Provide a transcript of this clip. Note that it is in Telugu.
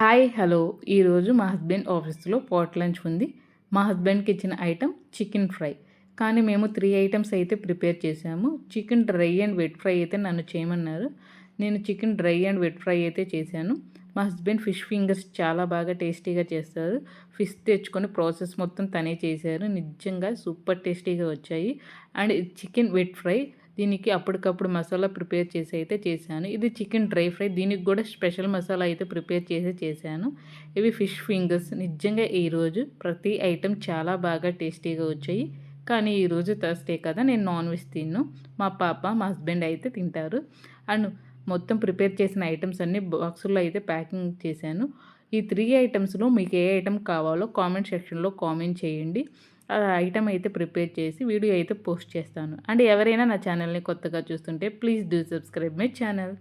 హాయ్ హలో ఈరోజు మా హస్బెండ్ ఆఫీస్లో పాట్ లంచ్ ఉంది. మా హస్బెండ్కి ఇచ్చిన ఐటెం చికెన్ ఫ్రై. కానీ మేము 3 ఐటమ్స్ అయితే ప్రిపేర్ చేసాము. Chicken dry and wet fry అయితే నన్ను చేయమన్నారు. నేను chicken dry and wet fry అయితే చేశాను. మా హస్బెండ్ ఫిష్ ఫింగర్స్ చాలా బాగా టేస్టీగా చేస్తారు. ఫిష్ తెచ్చుకొని ప్రాసెస్ మొత్తం తనే చేశారు. నిజంగా సూపర్ టేస్టీగా వచ్చాయి. అండ్ చికెన్ వెట్ ఫ్రై దీనికి అప్పటికప్పుడు మసాలా ప్రిపేర్ చేసి అయితే చేశాను. ఇది చికెన్ డ్రై ఫ్రై. దీనికి కూడా స్పెషల్ మసాలా అయితే ప్రిపేర్ చేసి చేశాను. ఇవి ఫిష్ ఫింగర్స్. నిజంగా ఈరోజు ప్రతి ఐటెం చాలా బాగా టేస్టీగా వచ్చాయి. కానీ ఈరోజు థర్స్డే కదా, నేను నాన్ వెజ్ తిన్ను. మా పాప మా హస్బెండ్ అయితే తింటారు. అండ్ మొత్తం ప్రిపేర్ చేసిన ఐటమ్స్ అన్నీ బాక్సుల్లో అయితే ప్యాకింగ్ చేశాను. ఈ 3 ఐటమ్స్లో మీకు ఏ ఐటెం కావాలో కామెంట్ సెక్షన్లో కామెంట్ చేయండి. ఆ ఐటెం అయితే ప్రిపేర్ చేసి వీడియో అయితే పోస్ట్ చేస్తాను. అండ్ ఎవరైనా నా ఛానల్ని కొత్తగా చూస్తుంటే please do subscribe my channel.